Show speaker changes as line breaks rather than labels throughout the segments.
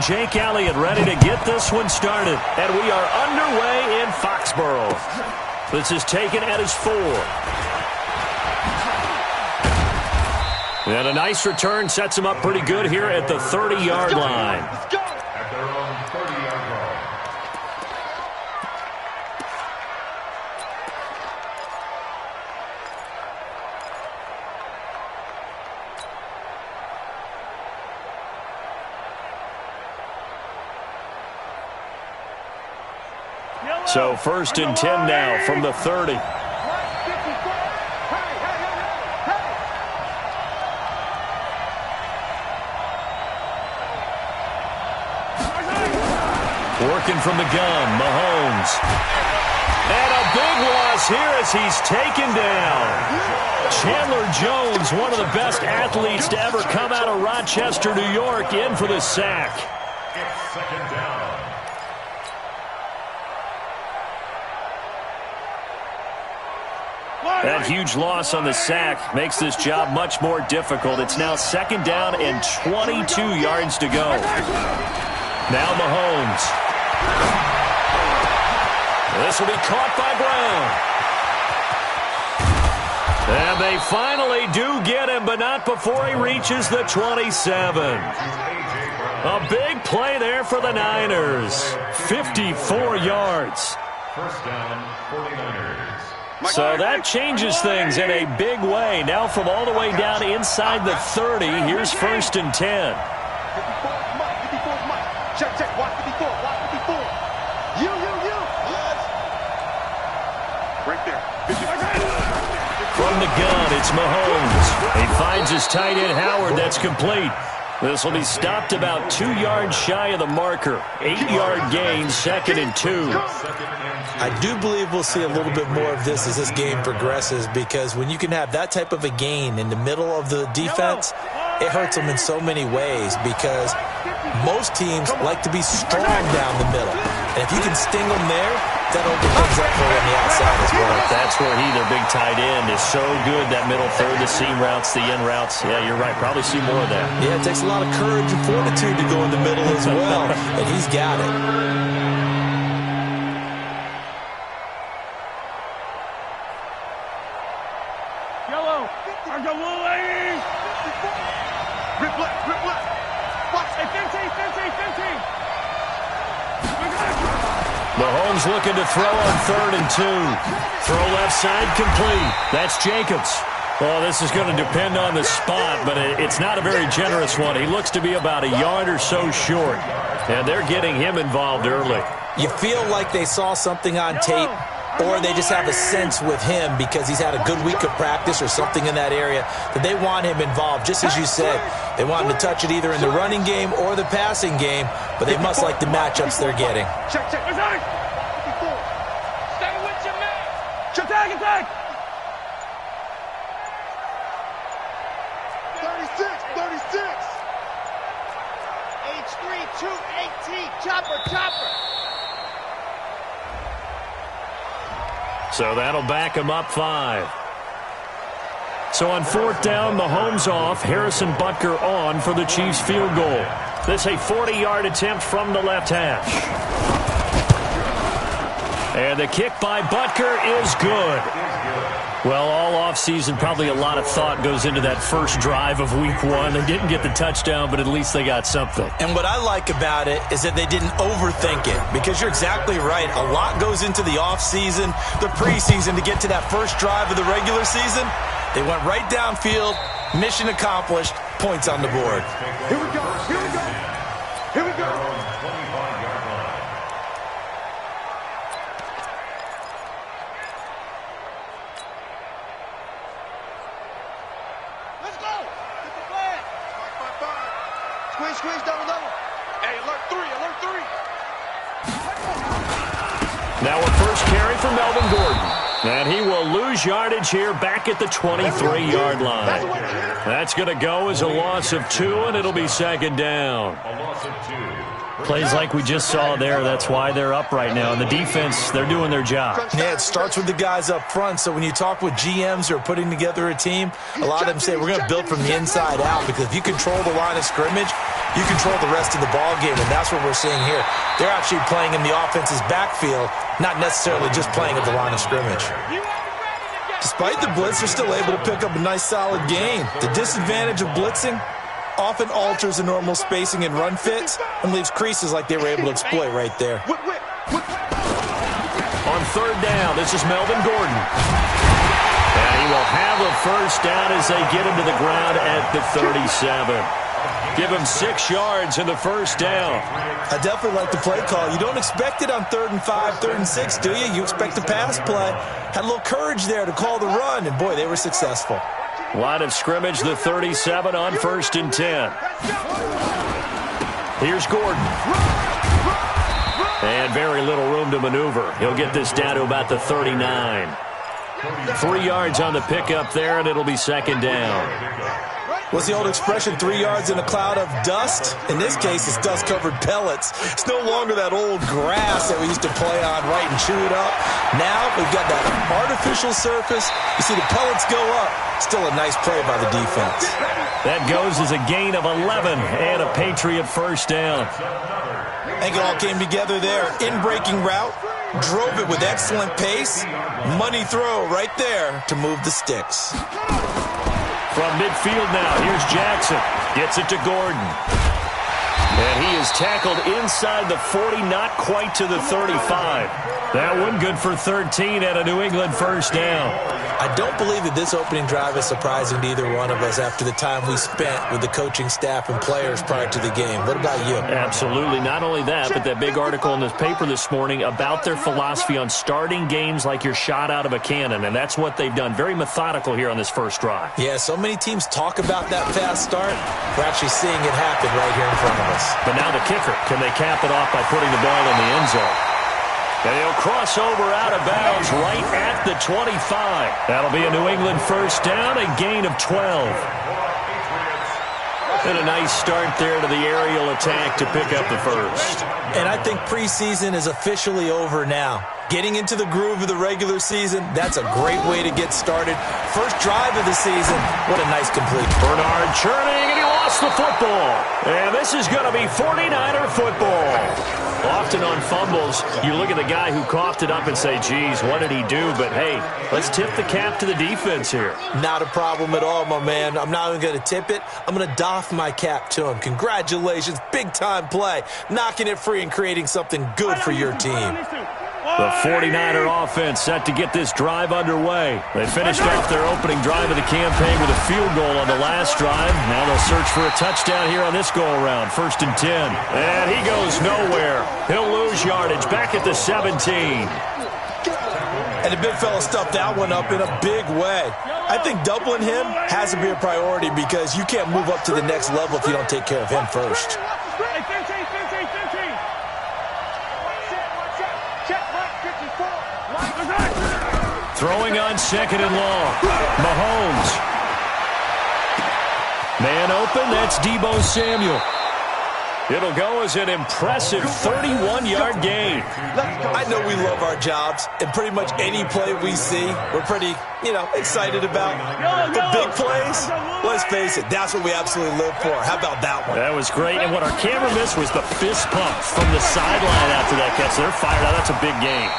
Jake Elliott ready to get this one started. And we are underway in Foxborough. This is taken at his 4. And a nice return sets him up pretty good here at the 30-yard line.
Let's go. At their own 30-yard line.
So 1st and 10 now from the 30. Working from the gun, Mahomes. And a big loss here as he's taken down. Chandler Jones, one of the best athletes to ever come out of Rochester, New York, in for the sack.
It's 2nd down.
That huge loss on the sack makes this job much more difficult. It's now 2nd down and 22 yards to go. Now Mahomes. This will be caught by Brown. And they finally do get him, but not before he reaches the 27. A big play there for the Niners. 54 yards.
1st down, 49ers.
So that changes things in a big way. Now from all the way down inside the 30, here's 1st and 10.
Check, watch 54, watch 54. You. Yes. Right there.
From the gun, it's Mahomes. He finds his tight end, Howard. That's complete. This will be stopped about 2 yards shy of the marker. 8-yard gain, 2nd and 2.
I do believe we'll see a little bit more of this as this game progresses, because when you can have that type of a gain in the middle of the defense, it hurts them in so many ways, because most teams like to be strong down the middle. And if you can sting them there, that opens things up for them on the outside as well.
That's where their big tight end, is so good. That middle third, the seam routes, the in routes. Yeah, you're right. Probably see more of that.
Yeah, it takes a lot of courage and fortitude to go in the middle as well, and he's got it.
Mahomes looking to throw on 3rd and 2. Throw left side complete. That's Jacobs. Well, this is going to depend on the spot, but it's not a very generous one. He looks to be about a yard or so short, and they're getting him involved early.
You feel like they saw something on tape, or they just have a sense with him because he's had a good week of practice or something in that area that they want him involved. Just as you said, they want him to touch it either in the running game or the passing game, but they must like the matchups they're getting.
Check. Stay with your man. Attack. 36. H3 218. Chopper.
So that'll back him up 5. So on 4th down, Mahomes off, Harrison Butker on for the Chiefs field goal. This a 40-yard attempt from the left hash. And the kick by Butker is good. Well, all offseason, probably a lot of thought goes into that first drive of week 1. They didn't get the touchdown, but at least they got something.
And what I like about it is that they didn't overthink it, because you're exactly right. A lot goes into the offseason, the preseason, to get to that first drive of the regular season. They went right downfield, mission accomplished, points on the board.
Here we go. Squeeze down the level. Hey, alert 3.
Now a first carry for Melvin Gordon. And he will lose yardage here back at the 23-yard line. That's going to go as a loss of 2, and it'll be 2nd down.
A loss of 2.
Plays like we just saw there, that's why they're up right now. And the defense, they're doing their job.
Yeah, it starts with the guys up front. So when you talk with GMs who are putting together a team, a lot of them say we're going to build from the inside out, because if you control the line of scrimmage, you control the rest of the ball game, and that's what we're seeing here. They're actually playing in the offense's backfield, not necessarily just playing at the line of scrimmage. Despite the blitz, they're still able to pick up a nice, solid gain. The disadvantage of blitzing often alters the normal spacing and run fits and leaves creases like they were able to exploit right there.
On third down, this is Melvin Gordon. And he will have a first down as they get him to the ground at the 37. Give him 6 yards in the first down.
I definitely like the play call. You don't expect it on 3rd and 5, 3rd and 6, do you? You expect a pass play. Had a little courage there to call the run, and boy, they were successful.
Line of scrimmage, the 37 on 1st and 10. Here's Gordon. And very little room to maneuver. He'll get this down to about the 39. 3 yards on the pickup there, and it'll be 2nd down.
What's the old expression, 3 yards in a cloud of dust? In this case, it's dust-covered pellets. It's no longer that old grass that we used to play on, right, and chew it up. Now we've got that artificial surface. You see the pellets go up. Still a nice play by the defense.
That goes as a gain of 11 and a Patriot first down.
I think it all came together there. In-breaking route, drove it with excellent pace. Money throw right there to move the sticks.
From midfield now, here's Jackson. Gets it to Gordon. And he is tackled inside the 40, not quite to the 35. That one good for 13 and a New England first down.
I don't believe that this opening drive is surprising to either one of us after the time we spent with the coaching staff and players prior to the game. What about you?
Absolutely. Not only that, but that big article in the paper this morning about their philosophy on starting games like you're shot out of a cannon, and that's what they've done. Very methodical here on this first drive.
Yeah, so many teams talk about that fast start. We're actually seeing it happen right here in front of us.
But now the kicker. Can they cap it off by putting the ball in the end zone? And he'll cross over out of bounds right at the 25. That'll be a New England first down, a gain of 12. And a nice start there to the aerial attack to pick up the first.
And I think preseason is officially over now. Getting into the groove of the regular season, that's a great way to get started. First drive of the season, what a nice complete.
Bernard churning, and he lost the football. And this is going to be 49er football. Often on fumbles, you look at the guy who coughed it up and say, geez, what did he do? But, hey, let's tip the cap to the defense here.
Not a problem at all, my man. I'm not even going to tip it. I'm going to doff my cap to him. Congratulations. Big-time play. Knocking it free and creating something good for your team.
The 49er offense set to get this drive underway. They finished off their opening drive of the campaign with a field goal on the last drive. Now they'll search for a touchdown here on this go-around. 1st and 10. And he goes nowhere. He'll lose yardage back at the 17.
And the big fella stuffed that one up in a big way. I think doubling him has to be a priority because you can't move up to the next level if you don't take care of him first.
Throwing on 2nd and long. Mahomes. Man open, that's Deebo Samuel. It'll go as an impressive 31-yard gain.
I know we love our jobs, and pretty much any play we see, we're pretty, excited about. But big plays, let's face it, that's what we absolutely live for. How about that one?
That was great, and what our camera missed was the fist pump from the sideline after that catch. They're fired out. That's a big gain.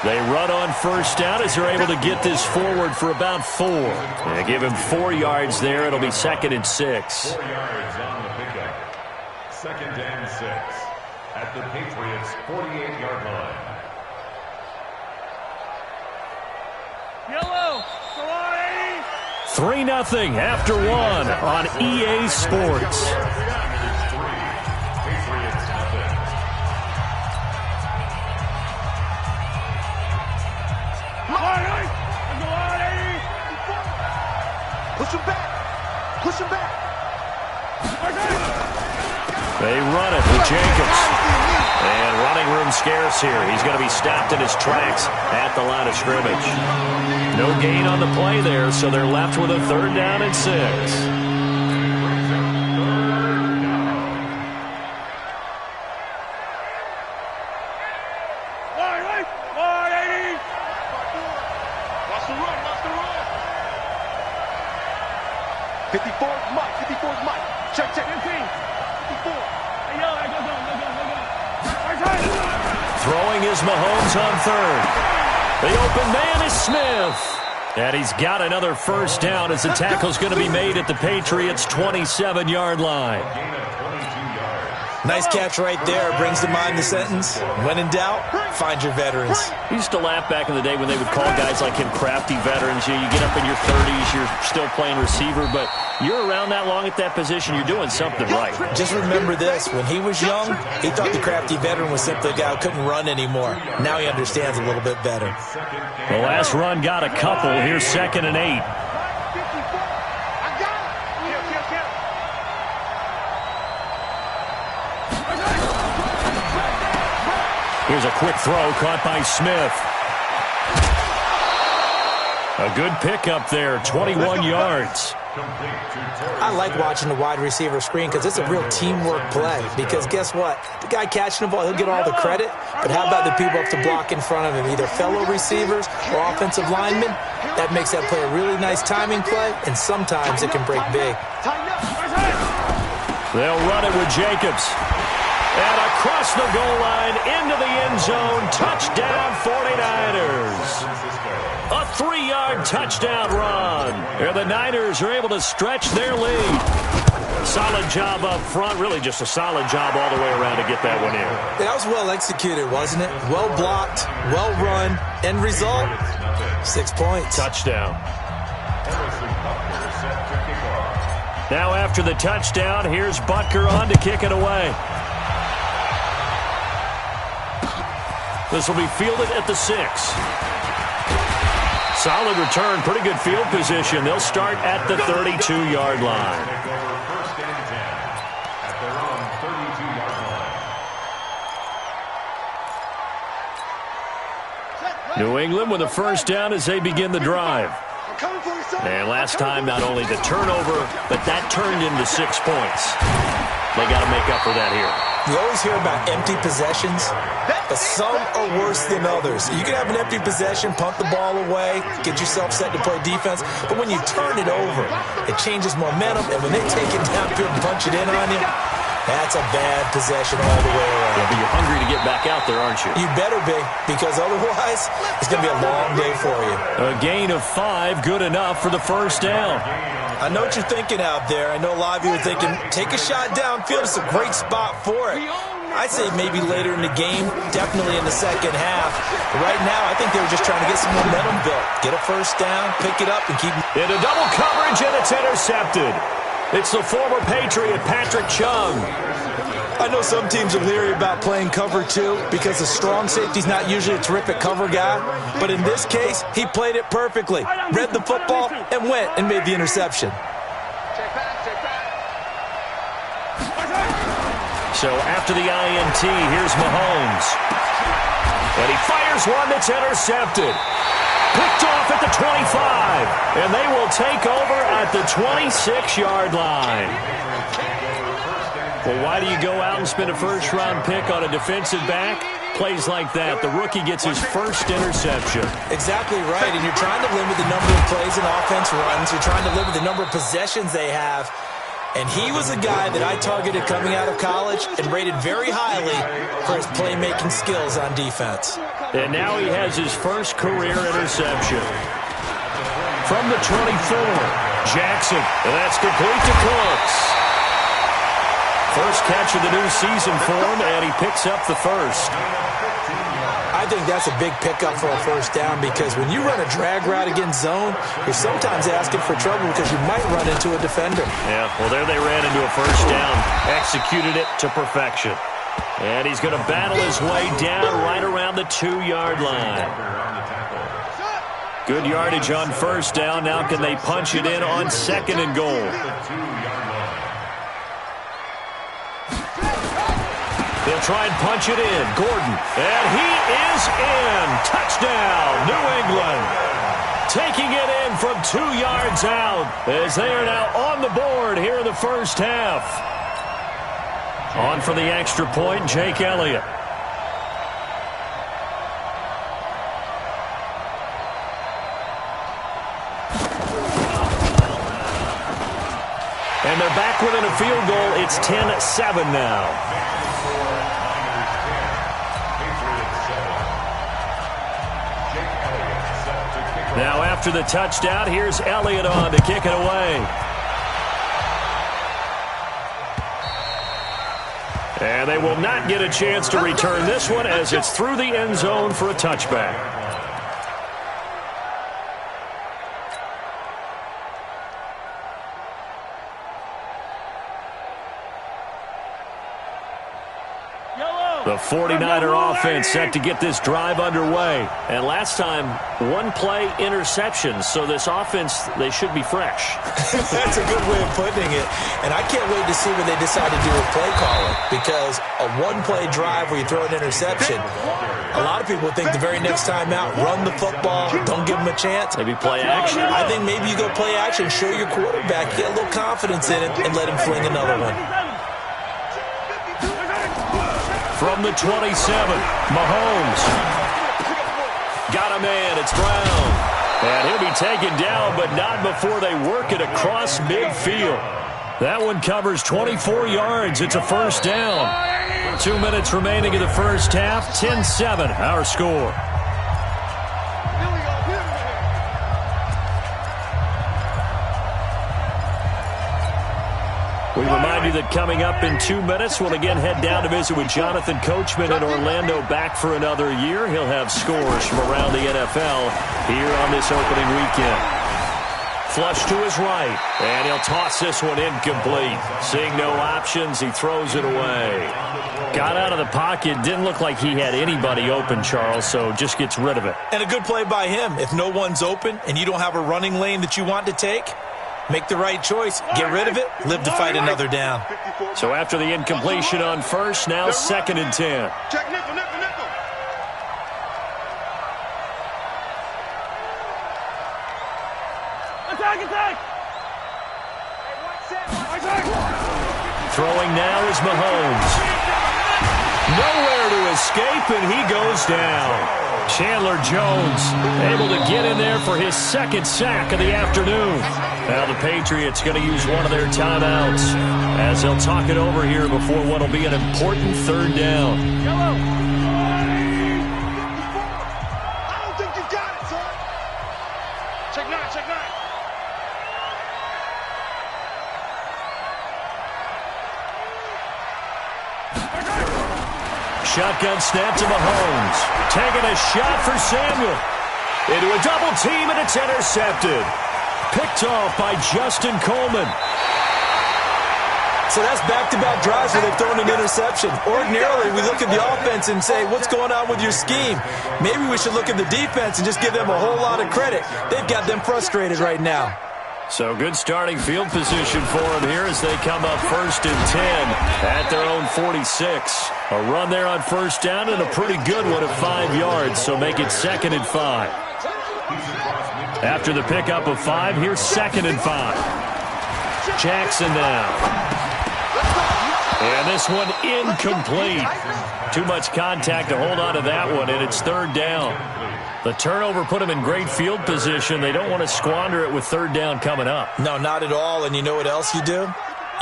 They run on first down as they're able to get this forward for about 4. They give him 4 yards there. It'll be 2nd and 6.
4 yards on the pickup. 2nd and 6 at the Patriots' 48-yard line.
Yellow.
3-0 after 1 on EA Sports.
Push him back. Push him back.
They run it with Jacobs. And running room scarce here. He's going to be stopped in his tracks at the line of scrimmage. No gain on the play there, so they're left with a 3rd down and 6.
54 is Mike. 54 is Mike. Check. 54. Hey, yo, go.
Throwing is Mahomes on third. The open man is Smith. And he's got another first down as the tackle's going to be made at the Patriots' 27-yard line.
Nice catch right there. Brings to mind the sentence, when in doubt, find your veterans.
I used to laugh back in the day when they would call guys like him crafty veterans. You get up in your 30s, you're still playing receiver, but you're around that long at that position, you're doing something right.
Just remember this. When he was young, he thought the crafty veteran was simply a guy who couldn't run anymore. Now he understands a little bit better.
The last run got a couple. Here's 2nd and 8. Here's a quick throw caught by Smith. A good pickup there, 21 yards.
I like watching the wide receiver screen because it's a real teamwork play. Because guess what? The guy catching the ball, he'll get all the credit. But how about the people up to block in front of him, either fellow receivers or offensive linemen? That makes that play a really nice timing play, and sometimes it can break big.
They'll run it with Jacobs. And across the goal line, into the end zone, touchdown 49ers. A 3-yard touchdown run. And the Niners are able to stretch their lead. Solid job up front, really just a solid job all the way around to get that one in.
That was well executed, wasn't it? Well blocked, well run. End result, 6 points.
Touchdown. Now after the touchdown, here's Butker on to kick it away. This will be fielded at the 6. Solid return, pretty good field position. They'll start at the 32-yard line. New England with a first down as they begin the drive. And last time, not only the turnover, but that turned into 6 points. They got to make up for that here.
You always hear about empty possessions, but some are worse than others. You can have an empty possession, punt the ball away, get yourself set to play defense, but when you turn it over, it changes momentum, and when they take it downfield and punch it in on you, that's a bad possession all the way around.
Yeah, but you're hungry to get back out there, aren't you?
You better be, because otherwise, it's going to be a long day for you.
A gain of 5, good enough for the first down.
I know what you're thinking out there. I know a lot of you are thinking, take a shot downfield. It's a great spot for it. I'd say maybe later in the game, definitely in the second half. But right now, I think they were just trying to get some momentum built. Get a first down, pick it up, and keep...
Into double coverage, and it's intercepted. It's the former Patriot, Patrick Chung.
I know some teams are leery about playing cover 2 because a strong safety's not usually a terrific cover guy. But in this case, he played it perfectly. Read the football and went and made the interception.
So after the INT, here's Mahomes. And he fires one that's intercepted. Picked off at the 25. And they will take over at the 26-yard line. Well, why do you go out and spend a first-round pick on a defensive back? Plays like that. The rookie gets his first interception.
Exactly right, and you're trying to limit the number of plays an offense runs. You're trying to limit the number of possessions they have. And he was a guy that I targeted coming out of college and rated very highly for his playmaking skills on defense.
And now he has his first career interception. From the 24, Jackson. And that's complete to Cooks. First catch of the new season for him, and he picks up the first.
I think that's a big pickup for a first down because when you run a drag route against zone, you're sometimes asking for trouble because you might run into a defender.
Yeah, well, there they ran into a first down. Executed it to perfection. And he's going to battle his way down right around the 2-yard line. Good yardage on first down. Now can they punch it in on 2nd and goal? They'll try and punch it in. Gordon. And he is in. Touchdown, New England. Taking it in from 2 yards out as they are now on the board here in the first half. On for the extra point, Jake Elliott. back within a field goal. It's 10-7 now. Now after the touchdown, here's Elliott on to kick it away. And they will not get a chance to return this one as it's through the end zone for a touchback. The 49er offense set to get this drive underway. And last time, one-play interception. So this offense, they should be fresh.
That's a good way of putting it. And I can't wait to see what they decide to do with play calling. Because a one-play drive where you throw an interception, a lot of people think the very next time out, run the football, don't give them a chance.
Maybe play action.
I think maybe you go play action, show your quarterback, get a little confidence in it, and let him fling another one.
From the 27, Mahomes. Got a man, it's Brown. And he'll be taken down, but not before they work it across midfield. That one covers 24 yards. It's a first down. 2 minutes remaining in the first half. 10-7, our score. We remind you that coming up in 2 minutes, we'll again head down to visit with Jonathan Coachman in Orlando, back for another year. He'll have scores from around the NFL here on this opening weekend. Flush to his right, and he'll toss this one incomplete. Seeing no options, he throws it away. Got out of the pocket, didn't look like he had anybody open, Charles, so just gets rid of it.
And a good play by him. If no one's open and you don't have a running lane that you want to take, make the right choice. Get rid of it. Live to fight another down.
So after the incompletion on first, now 2nd and 10.
Check nickel. Attack!
Throwing now is Mahomes. Nowhere to escape, and he goes down. Chandler Jones able to get in there for his second sack of the afternoon. Now the Patriots going to use one of their timeouts as they'll talk it over here before what will be an important third down.
I don't think you got it, son. Check nine.
Shotgun snap to Mahomes. Taking a shot for Samuel. Into a double team, and it's intercepted. Picked off by Justin Coleman.
So that's back-to-back drives where they've thrown an interception. Ordinarily, we look at the offense and say, what's going on with your scheme? Maybe we should look at the defense and just give them a whole lot of credit. They've got them frustrated right now.
So good starting field position for them here as they come up 1st and 10 at their own 46. A run there on first down and a pretty good one at 5 yards, so make it 2nd and 5. After the pickup of 5, here's 2nd and 5. Jackson now. And this one incomplete. Too much contact to hold on to that one, and it's 3rd down. The turnover put them in great field position. They don't want to squander it with 3rd down coming up.
No, not at all. And you know what else you do?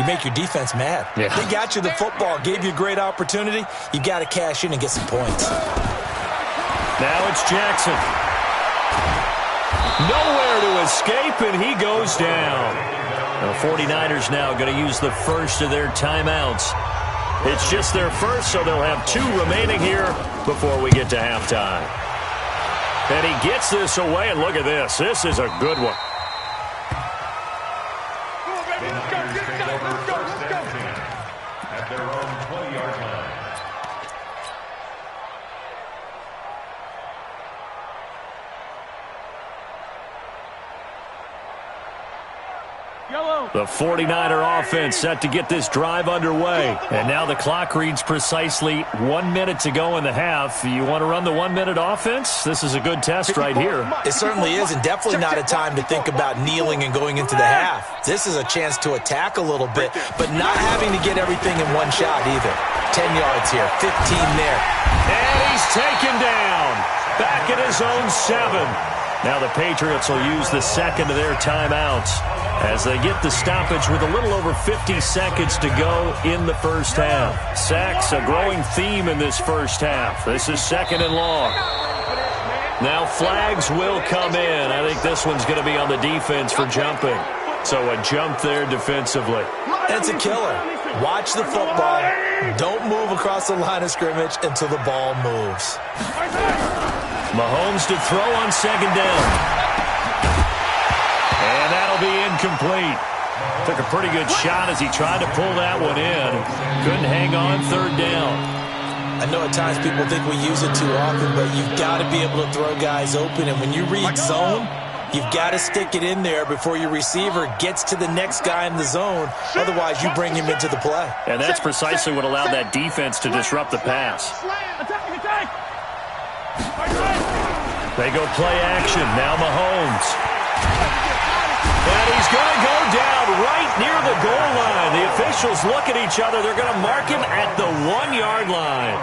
You make your defense mad.
Yeah.
They got you the football, gave you a great opportunity. You got to cash in and get some points.
Now it's Jackson. Nowhere to escape, and he goes down. The 49ers now going to use the first of their timeouts. It's just their first, so they'll have 2 remaining here before we get to halftime. And he gets this away, and look at this. This is a good one.
At their own 20-yard line.
The 49er offense set to get this drive underway. And now the clock reads precisely 1 minute to go in the half. You want to run the 1 minute offense? This is a good test right here.
It certainly is, and definitely not a time to think about kneeling and going into the half. This is a chance to attack a little bit, but not having to get everything in one shot either. 10 yards here, 15 there.
And he's taken down. Back at his own 7. Now the Patriots will use the second of their timeouts as they get the stoppage with a little over 50 seconds to go in the first half. Sacks, a growing theme in this first half. This is second and long. Now flags will come in. I think this one's going to be on the defense for jumping. So a jump there defensively.
It's a killer. Watch the football. Don't move across the line of scrimmage until the ball moves.
Mahomes to throw on second down. And that'll be incomplete. Took a pretty good shot as he tried to pull that one in. Couldn't hang on third down.
I know at times people think we use it too often, but you've got to be able to throw guys open. And when you read zone, you've got to stick it in there before your receiver gets to the next guy in the zone. Otherwise, you bring him into the play.
And that's precisely what allowed that defense to disrupt the pass. They go play action. Now Mahomes. And he's going to go down right near the goal line. The officials look at each other. They're going to mark him at the 1-yard line.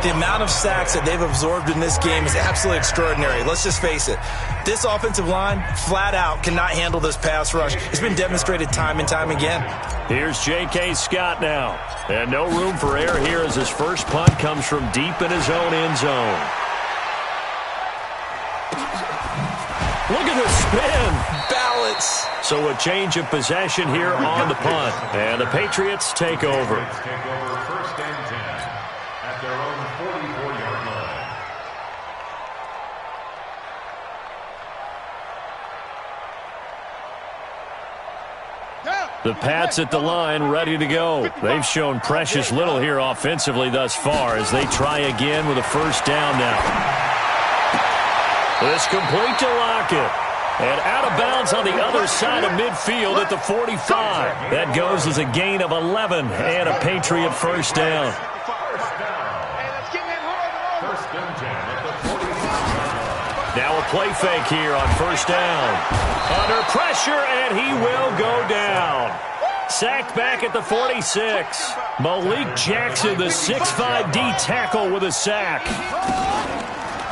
The amount of sacks that they've absorbed in this game is absolutely extraordinary. Let's just face it. This offensive line, flat out, cannot handle this pass rush. It's been demonstrated time and time again.
Here's J.K. Scott now. And no room for error here as his first punt comes from deep in his own end zone. Look at the spin.
Balance.
So a change of possession here on the punt. And the Patriots take over.
Take over first and 10 at their own 44-yard line.
The Pats at the line ready to go. They've shown precious little here offensively thus far as they try again with a first down now. This complete to Lockett. And out of bounds on the other side of midfield at the 45. That goes as a gain of 11 and a Patriot first down. Now a play fake here on first down. Under pressure, and he will go down. Sacked back at the 46. Malik Jackson, the 6'5" D tackle with a sack.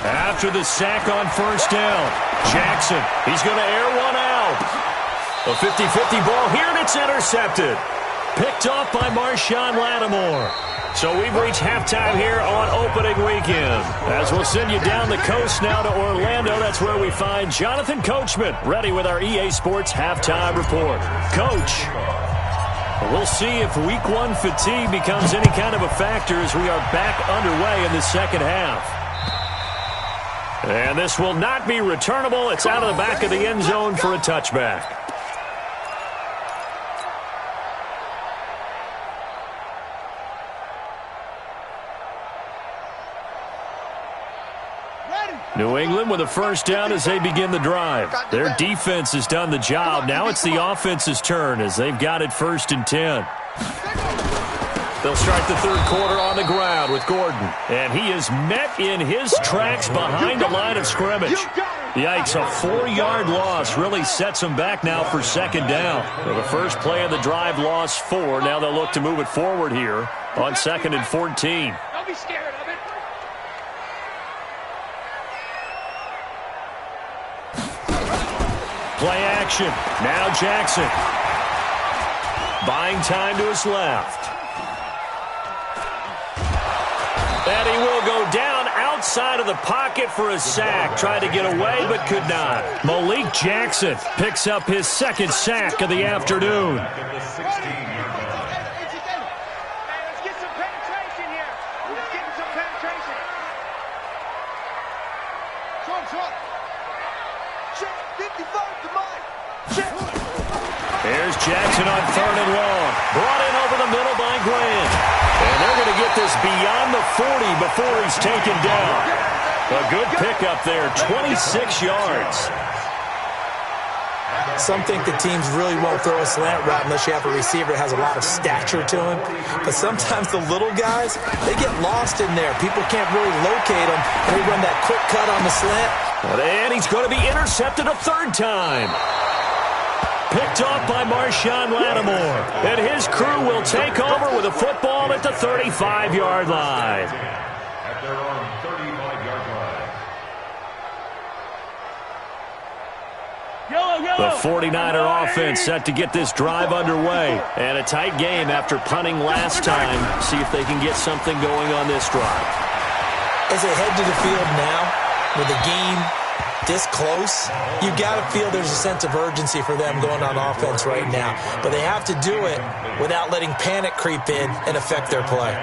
After the sack on first down, Jackson, he's going to air one out. A 50-50 ball here, and it's intercepted. Picked off by Marshawn Lattimore. So we've reached halftime here on opening weekend. As we'll send you down the coast now to Orlando, that's where we find Jonathan Coachman, ready with our EA Sports halftime report. Coach, we'll see if week one fatigue becomes any kind of a factor as we are back underway in the second half. And this will not be returnable. It's out of the back of the end zone for a touchback. New England with a first down as they begin the drive. Their defense has done the job. Now it's the offense's turn as they've got it first and 10. They'll start the third quarter on the ground with Gordon. And he is met in his tracks behind the line of scrimmage. Yikes, a 4-yard loss really sets him back now for second down. Well, the first play of the drive lost 4. Now they'll look to move it forward here on second and 14.
Don't be scared of it.
Play action. Now Jackson. Buying time to his left. And he will go down outside of the pocket for a sack. Tried to get away, but could not. Malik Jackson picks up his second sack of the afternoon.
Let's get some penetration here. Let's get some penetration. Short. Check 55 to Mike. Check.
Here's Jackson on third and long. Brought in over the middle by Grant. And they're going to get this beyond the 40 before he's taken down. A good pickup there, 26 yards.
Some think the teams really won't throw a slant route unless you have a receiver that has a lot of stature to him. But sometimes the little guys, they get lost in there. People can't really locate them. They run that quick cut on the slant.
And he's going to be intercepted a third time. Picked off by Marshawn Lattimore. And his crew will take over with a football at the 35-yard line.
At their own 35-yard line.
The 49er offense set to get this drive underway. And a tight game after punting last time. See if they can get something going on this drive.
As they head to the field now, with the game this close, you've got to feel there's a sense of urgency for them going on offense right now. But they have to do it without letting panic creep in and affect their play.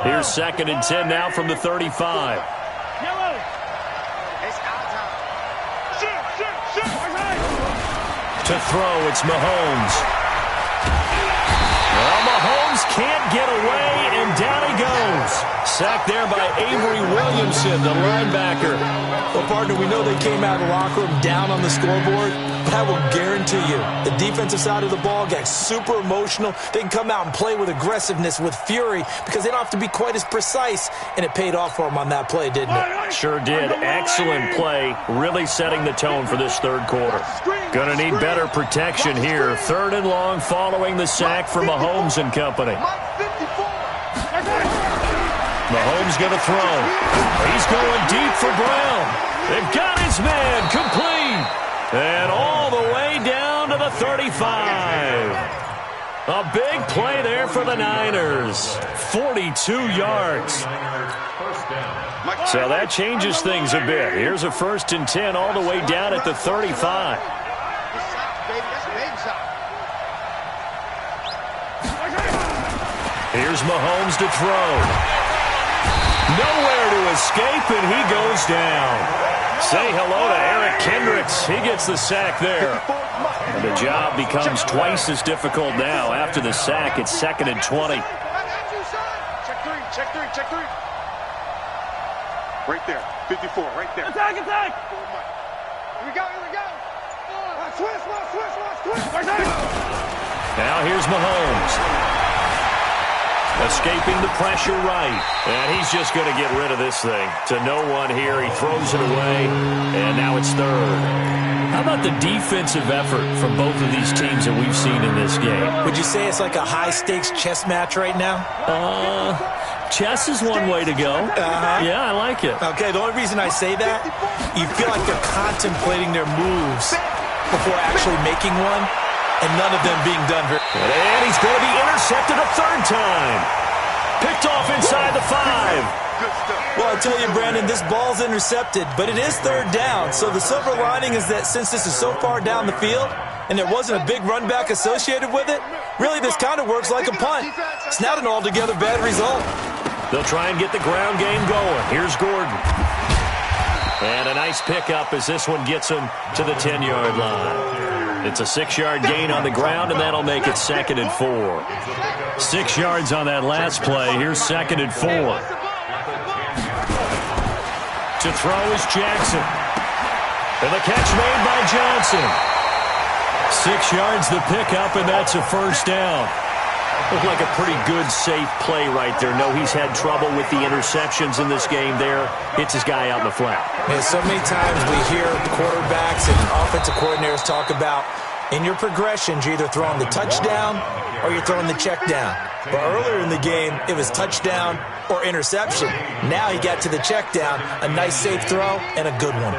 Here's 2nd and 10 now from the 35. To throw, it's Mahomes. Well, Mahomes can't get away, and down he goes. Sacked there by Avery Williamson, the linebacker.
Well, partner, we know they came out of the locker room down on the scoreboard, but I will guarantee you the defensive side of the ball got super emotional. They can come out and play with aggressiveness, with fury, because they don't have to be quite as precise, and it paid off for them on that play, didn't it?
Sure did. Excellent play, really setting the tone for this third quarter. Gonna need better protection here. 3rd and long following the sack for Mahomes and company. Mahomes going to throw. He's going deep for Brown. They've got his man complete. And all the way down to the 35. A big play there for the Niners. 42 yards. So that changes things a bit. Here's a 1st and 10 all the way down at the 35. Here's Mahomes to throw. Nowhere to escape, and he goes down. Say hello to Eric Kendricks. He gets the sack there. And the job becomes twice as difficult now. After the sack, it's 2nd and 20.
Check three. Right there, 54, right there. Attack! Here we go. Switch.
Now here's Mahomes. Escaping the pressure right. And he's just going to get rid of this thing. To no one here. He throws it away. And now it's 3rd. How about the defensive effort from both of these teams that we've seen in this game?
Would you say it's like a high-stakes chess match right now?
Chess is one way to go. Yeah, I like it.
Okay, the only reason I say that, you feel like they're contemplating their moves before actually making one, and none of them being done very well.
And he's going to be intercepted a 3rd time. Picked off inside the 5.
Well, I tell you, Brandon, this ball's intercepted, but it is 3rd down. So the silver lining is that since this is so far down the field and there wasn't a big run back associated with it, really this kind of works like a punt. It's not an altogether bad result.
They'll try and get the ground game going. Here's Gordon. And a nice pickup as this one gets him to the 10-yard line. It's a 6-yard gain on the ground, and that'll make it 2nd and 4. 6 yards on that last play. Here's 2nd and 4. To throw is Jackson. And the catch made by Johnson. 6 yards the pickup, and that's a 1st down. Looked like a pretty good, safe play right there. No, he's had trouble with the interceptions in this game there. Hits his guy out in the flat.
And so many times we hear quarterbacks and offensive coordinators talk about in your progressions, you're either throwing the touchdown or you're throwing the check down. But earlier in the game, it was touchdown or interception. Now he got to the check down, a nice safe throw, and a good one.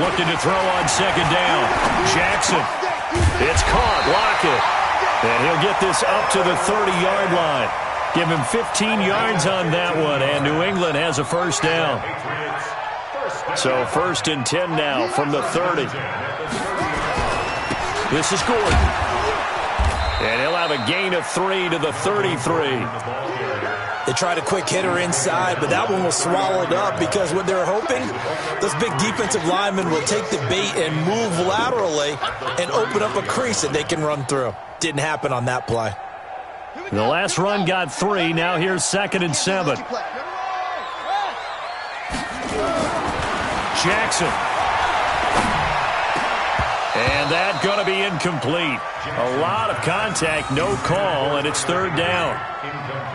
Looking to throw on 2nd down. Jackson. It's caught. Lockett. And he'll get this up to the 30-yard line. Give him 15 yards on that one, and New England has a 1st down. So 1st and 10 now from the 30. This is Gordon. And he'll have a gain of 3 to the 33.
They tried a quick hitter inside, but that one was swallowed up because what they're hoping, those big defensive linemen will take the bait and move laterally and open up a crease that they can run through. Didn't happen on that play.
The last run got 3. Now here's 2nd and 7. Jackson. And that's going to be incomplete. A lot of contact, no call, and it's 3rd down.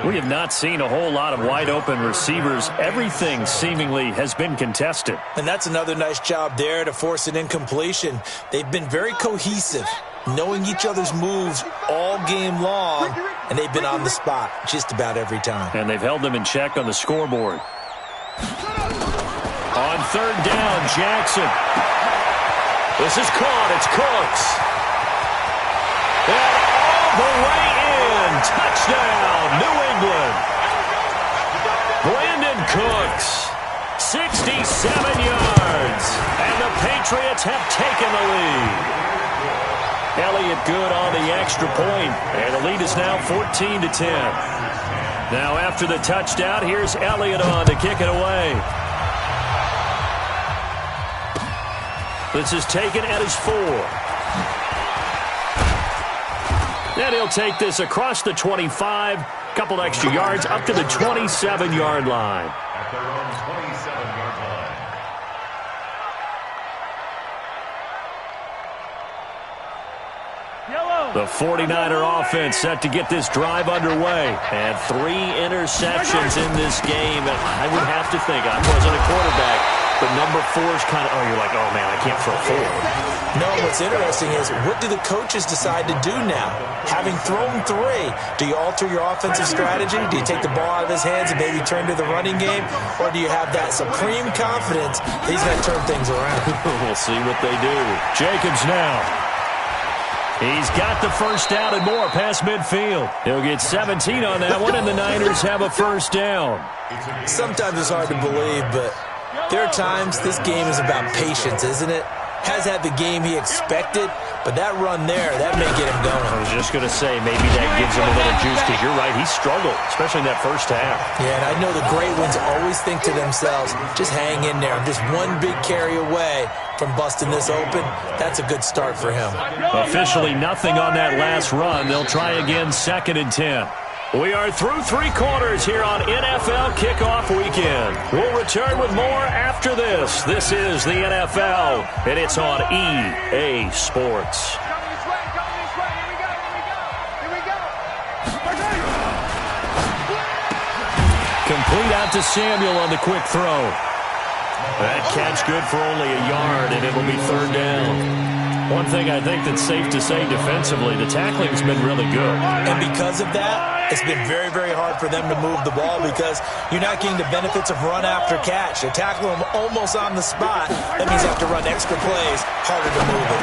We have not seen a whole lot of wide-open receivers. Everything seemingly has been contested.
And that's another nice job there to force an incompletion. They've been very cohesive, knowing each other's moves all game long, and they've been on the spot just about every time.
And they've held them in check on the scoreboard. On third down, Jackson. This is caught. It's Cooks. And all the way in. Touchdown, New England. Brandon Cooks, 67 yards. And the Patriots have taken the lead. Elliott good on the extra point. And the lead is now 14-10. Now after the touchdown, here's Elliott on to kick it away. This is taken at his 4. And he'll take this across the 25. Couple extra yards up to the 27-yard line.
At their own 27-yard line.
The 49er offense set to get this drive underway. And 3 interceptions in this game. And I would have to think, I wasn't a quarterback, but number 4 is kind of, you're like, oh, man, I can't throw 4.
No, what's interesting is, what do the coaches decide to do now? Having thrown 3, do you alter your offensive strategy? Do you take the ball out of his hands and maybe turn to the running game? Or do you have that supreme confidence that he's going to turn things around?
We'll see what they do. Jacobs now. He's got the first down and more past midfield. He'll get 17 on that one, and the Niners have a first down.
Sometimes it's hard to believe, but there are times this game is about patience, isn't it? Has had the game he expected, but that run there, that may get him going.
I was just going to say, maybe that gives him a little juice, because you're right, he struggled, especially in that first half.
Yeah, and I know the great ones always think to themselves, just hang in there. I'm just one big carry away from busting this open. That's a good start for him.
Officially nothing on that last run. They'll try again, 2nd and 10. We are through 3 quarters here on NFL Kickoff Weekend. We'll return with more after this. This is the NFL, and it's on EA Sports. Complete out to Samuel on the quick throw. That catch good for only a yard, and it'll be 3rd down. One thing I think that's safe to say defensively, the tackling's been really good.
And because of that, it's been very, very hard for them to move the ball because you're not getting the benefits of run after catch. You tackle them almost on the spot. That means you have to run extra plays, harder to move it.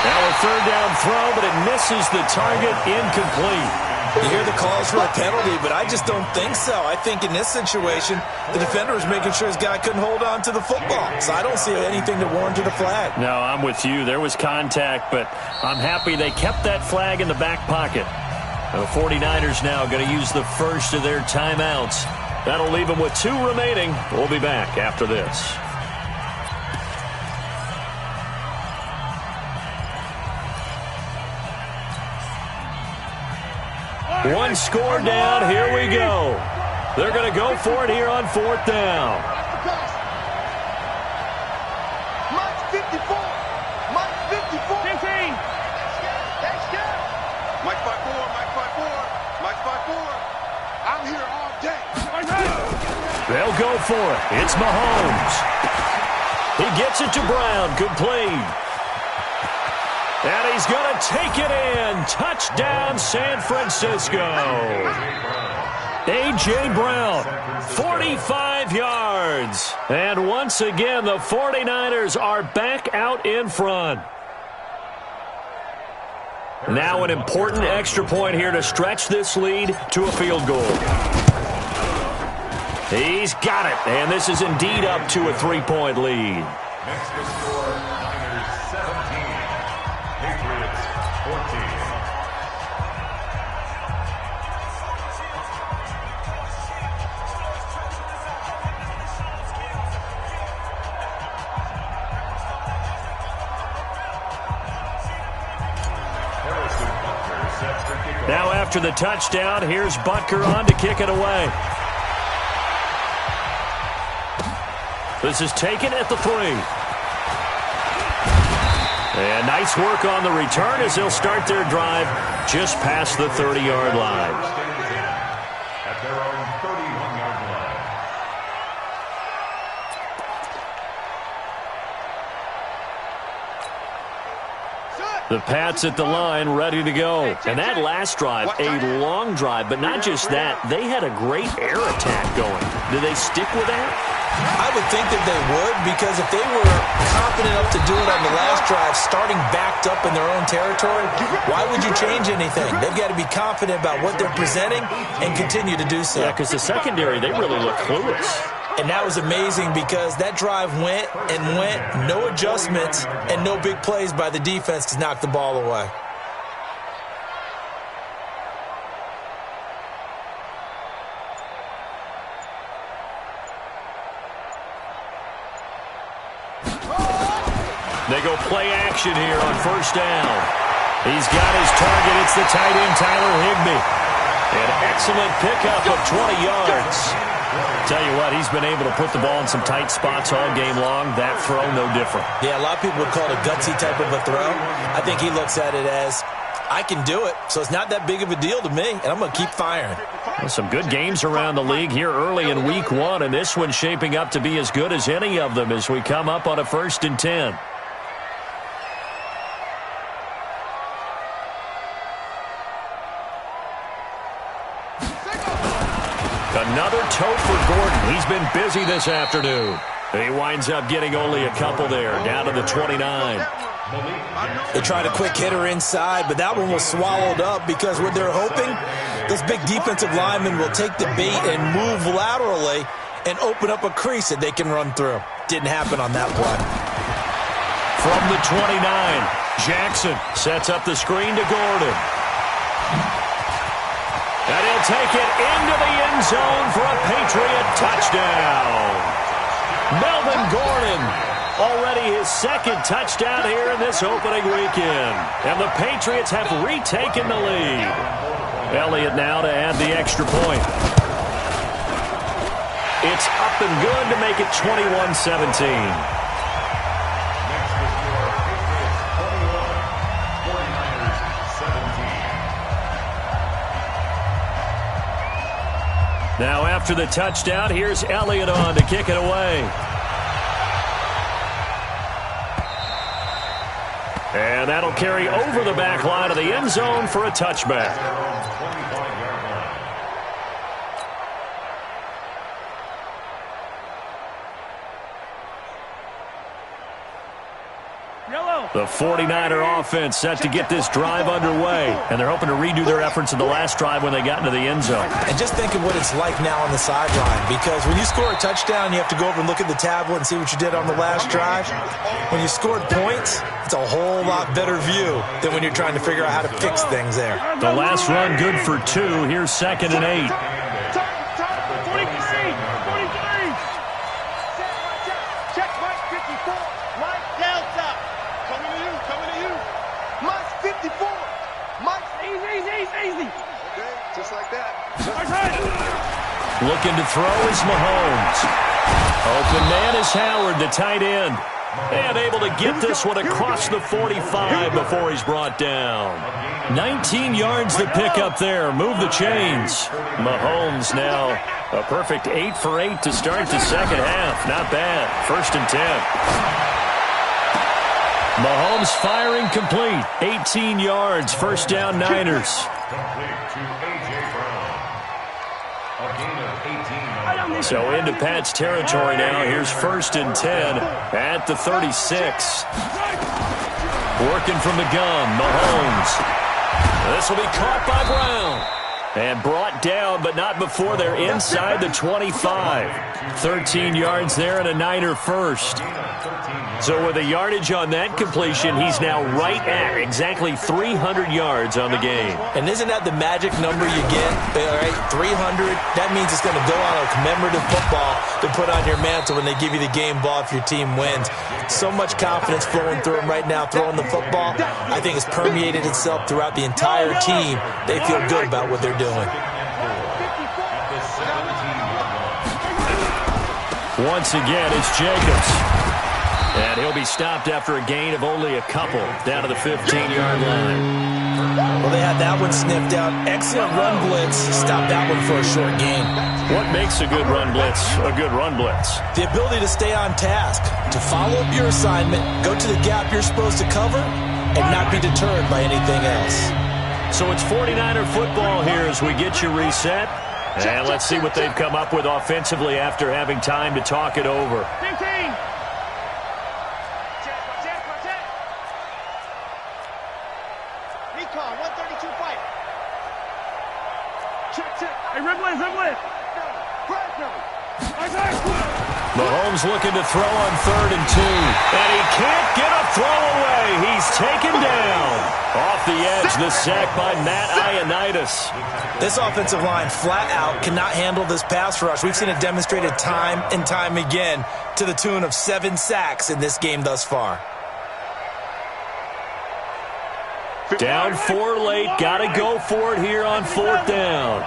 Now a 3rd down throw, but it misses the target, incomplete.
You hear the calls for a penalty, but I just don't think so. I think in this situation, the defender was making sure his guy couldn't hold on to the football. So I don't see anything to warrant a flag.
No, I'm with you. There was contact, but I'm happy they kept that flag in the back pocket. The 49ers now going to use the first of their timeouts. That'll leave them with 2 remaining. We'll be back after this. One score down. Here we go. They're going to go for it here on 4th down.
Mike 54. Mike 54. 15. Mike 54. Mike 54. Mike 54. I'm here all day.
They'll go for it. It's Mahomes. He gets it to Brown. Complete. And he's going to take it in. Touchdown, San Francisco. A.J. Brown, 45 yards. And once again, the 49ers are back out in front. Now an important extra point here to stretch this lead to a field goal. He's got it. And this is indeed up to a 3-point lead.
Next to score, Niners 17. Patriots 14.
Now after the touchdown, here's Butker on to kick it away. This is taken at the 3. And nice work on the return as they'll start their drive just past the 30-yard line.
At their own 31-yard line.
Set.
The Pats at the line, ready to go. And that last drive, a long drive, but not just that. They had a great air attack going. Do they stick with that?
I would think that they would, because if they were confident enough to do it on the last drive, starting backed up in their own territory, why would you change anything? They've got to be confident about what they're presenting and continue to do so.
Yeah, because the secondary, they really look clueless.
And that was amazing because that drive went and went, no adjustments and no big plays by the defense to knock the ball away.
They go play action here on first down. He's got his target. It's the tight end, Tyler Higbee. An excellent pickup of 20 yards. Tell you what, he's been able to put the ball in some tight spots all game long. That throw, no different.
Yeah, a lot of people would call it a gutsy type of a throw. I think he looks at it as, I can do it, so it's not that big of a deal to me, and I'm going to keep firing.
Well, some good games around the league here early in week one, and this one's shaping up to be as good as any of them as we come up on a 1st and 10. Another tote for Gordon. He's been busy this afternoon. He winds up getting only a couple there, down to the 29.
They tried a quick hitter inside, but that one was swallowed up because what they're hoping, those big defensive linemen will take the bait and move laterally and open up a crease that they can run through. Didn't happen on that play.
From the 29, Jackson sets up the screen to Gordon. And he'll take it into the end zone for a Patriot touchdown. Melvin Gordon, already his 2nd touchdown here in this opening weekend. And the Patriots have retaken the lead. Elliott now to add the extra point. It's up and good to make it 21-17. Now after the touchdown, here's Elliott on to kick it away. And that'll carry over the back line of the end zone for a touchback. The 49er offense set to get this drive underway, and they're hoping to redo their efforts in the last drive when they got into the end zone.
And just think of what it's like now on the sideline, because when you score a touchdown, you have to go over and look at the tablet and see what you did on the last drive. When you scored points, it's a whole lot better view than when you're trying to figure out how to fix things there.
The last run good for 2. Here's 2nd and 8.
Just like that.
Looking to throw is Mahomes. Open man is Howard, the tight end. And able to get this one across the 45 before he's brought down. 19 yards to pick up there. Move the chains. Mahomes now a perfect 8 for 8 to start the second half. Not bad. 1st and 10. Mahomes firing complete. 18 yards. First down, Niners. So into Pat's territory now. Here's 1st and 10 at the 36. Working from the gun, Mahomes. This will be caught by Brown. And brought down, but not before they're inside the 25. 13 yards there and a Niner first. So with a yardage on that completion, he's now right at exactly 300 yards on the game.
And isn't that the magic number you get? All right, 300. That means it's going to go on a commemorative football to put on your mantle when they give you the game ball if your team wins. So much confidence flowing through him right now, throwing the football. I think it's permeated itself throughout the entire team. They feel good about what they're doing.
Once again, it's Jacobs. And he'll be stopped after a gain of only a couple, down to the 15-yard line.
Well, they had that one sniffed out. Excellent run blitz. Stopped that one for a short gain.
What makes a good run blitz a good run blitz?
The ability to stay on task, to follow up your assignment, go to the gap you're supposed to cover, and not be deterred by anything else.
So it's 49er football here as we get you reset. And let's see what they've come up with offensively after having time to talk it over. Mahomes looking to throw on 3rd and 2. And he can't get a throw away. He's taken down. Off the edge, the sack by Matt Ioannidis.
This offensive line flat out cannot handle this pass rush. We've seen it demonstrated time and time again to the tune of 7 sacks in this game thus far.
Down 4 late. Got to go for it here on 4th down.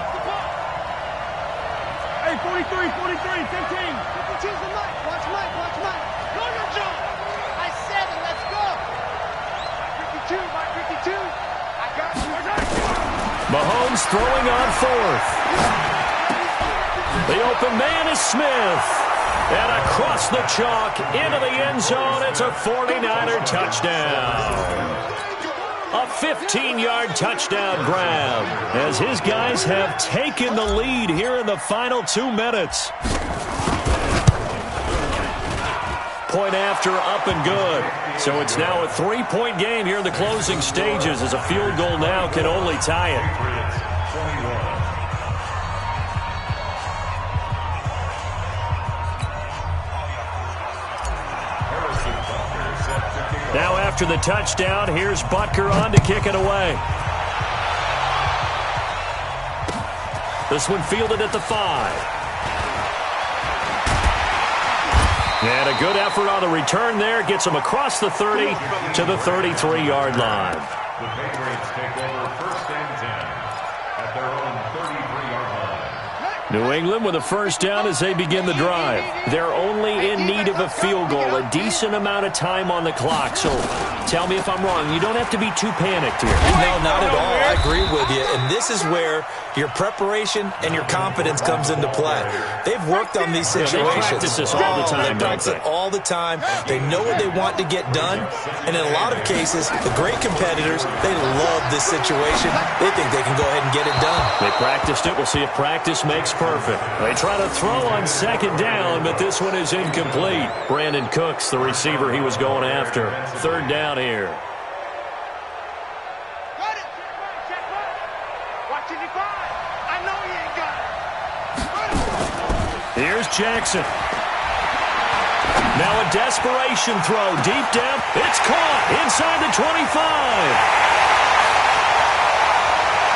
Hey, 43, 15. Choose the mic. Watch Mike. Go, John. I said it. Let's go. Mike 52. I got you.
Mahomes throwing on 4th. The open man is Smith. And across the chalk into the end zone. It's a 49er touchdown. A 15-yard touchdown grab as his guys have taken the lead here in the final 2 minutes. Point after, up and good. So it's now a 3-point game here in the closing stages as a field goal now can only tie it. Now after the touchdown, here's Butker on to kick it away. This one fielded at the 5. And a good effort on the return there. Gets him across the 30 to the 33-yard line.
The Patriots take over 1st and 10 at their own 33-yard line.
New England with a first down as they begin the drive. They're only in need of a field goal, a decent amount of time on the clock. So tell me if I'm wrong. You don't have to be too panicked here.
No, not at all. I agree with you. And this is where your preparation and your confidence comes into play. They've worked on these situations.
They practice this all the time,
They practice it all the time. They know what they want to get done. And in a lot of cases, the great competitors, they love this situation. They think they can go ahead and get it done.
They practiced it. We'll see if practice makes perfect. They try to throw on 2nd down, but this one is incomplete. Brandon Cooks, the receiver he was going after. 3rd down here. Here's Jackson. Now a desperation throw. Deep down. It's caught inside the 25.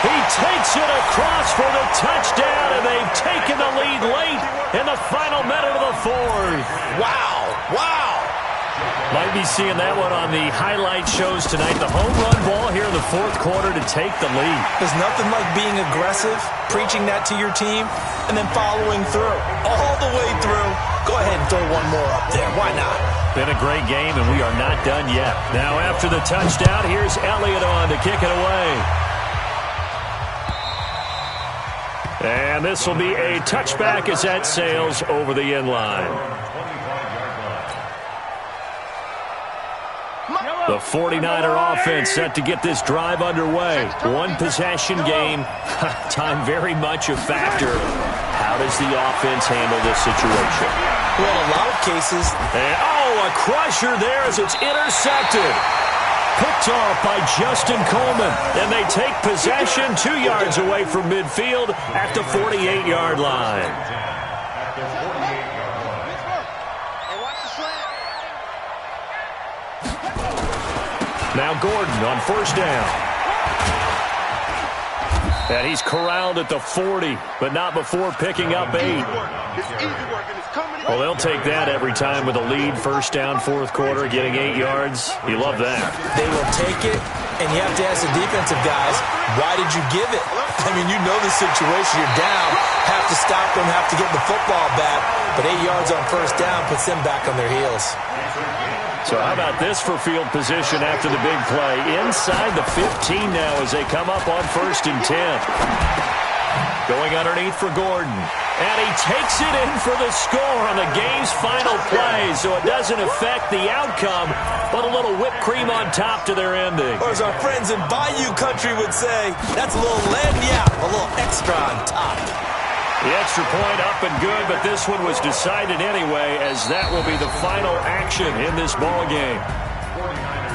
He takes it across for the touchdown, and they've taken the lead late in the final minute of the 4th.
Wow.
Might be seeing that one on the highlight shows tonight. The home run ball here in the 4th quarter to take the lead.
There's nothing like being aggressive, preaching that to your team, and then following through. All the way through. Go ahead and throw one more up there. Why not?
Been a great game, and we are not done yet. Now after the touchdown, here's Elliott on to kick it away. And this will be a touchback as that sails over the end line. The 49er offense set to get this drive underway. One possession game. Time very much a factor. How does the offense handle this situation?
Well, in a lot of cases.
And, a crusher there as it's intercepted. Picked off by Justin Coleman. And they take possession 2 yards away from midfield at the 48-yard line. Now Gordon on 1st down. And he's corralled at the 40, but not before picking up 8. Well, they'll take that every time with a lead. 1st down, 4th quarter, getting 8 yards. You love that.
They will take it, and you have to ask the defensive guys, why did you give it? I mean, you know the situation. You're down, have to stop them, have to get the football back. But 8 yards on 1st down puts them back on their heels.
So how about this for field position after the big play? Inside the 15 now as they come up on 1st and 10. Going underneath for Gordon. And he takes it in for the score on the game's final play, so it doesn't affect the outcome, but a little whipped cream on top to their ending.
Or as our friends in Bayou Country would say, that's a little lagniappe, a little extra on top.
The extra point up and good, but this one was decided anyway, as that will be the final action in this ball game.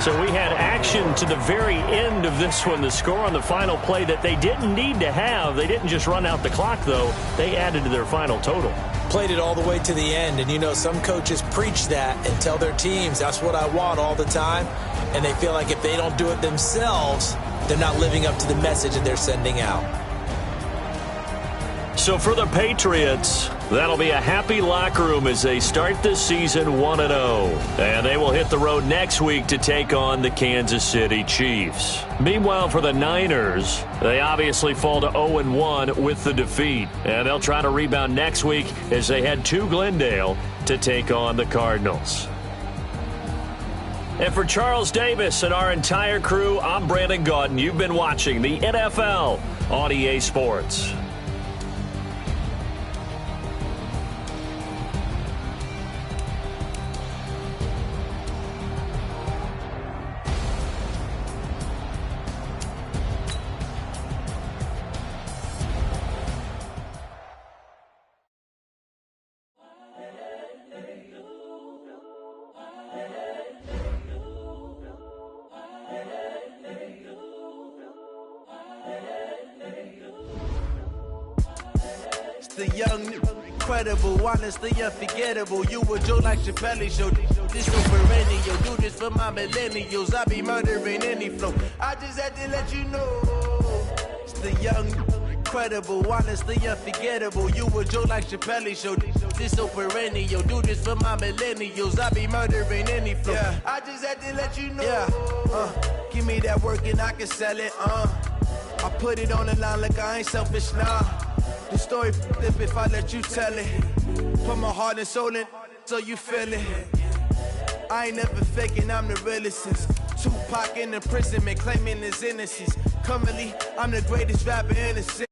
So we had action to the very end of this one, the score on the final play that they didn't need to have. They didn't just run out the clock, though. They added to their final total.
Played it all the way to the end, and you know some coaches preach that and tell their teams, that's what I want all the time, and they feel like if they don't do it themselves, they're not living up to the message that they're sending out.
So for the Patriots, that'll be a happy locker room as they start this season 1-0. And they will hit the road next week to take on the Kansas City Chiefs. Meanwhile, for the Niners, they obviously fall to 0-1 with the defeat. And they'll try to rebound next week as they head to Glendale to take on the Cardinals. And for Charles Davis and our entire crew, I'm Brandon Gaudin. You've been watching the NFL on EA Sports.
The young, incredible, honestly unforgettable. You a Joe like Chappelle show. This so perennial. Do this for my millennials. I be murdering any flow. I just had to let you know. It's the young, incredible, honestly unforgettable. You a Joe like Chappelle show. This so perennial. Do this for my millennials. I be murdering any flow. Yeah. I just had to let you know. Yeah. Give me that work and I can sell it. I put it on the line like I ain't selfish now. The story flip if I let you tell it. Put my heart and soul in so you feel it. I ain't never faking, I'm the realest since Tupac in imprisonment, claiming his innocence. Currently, I'm the greatest rapper in the city.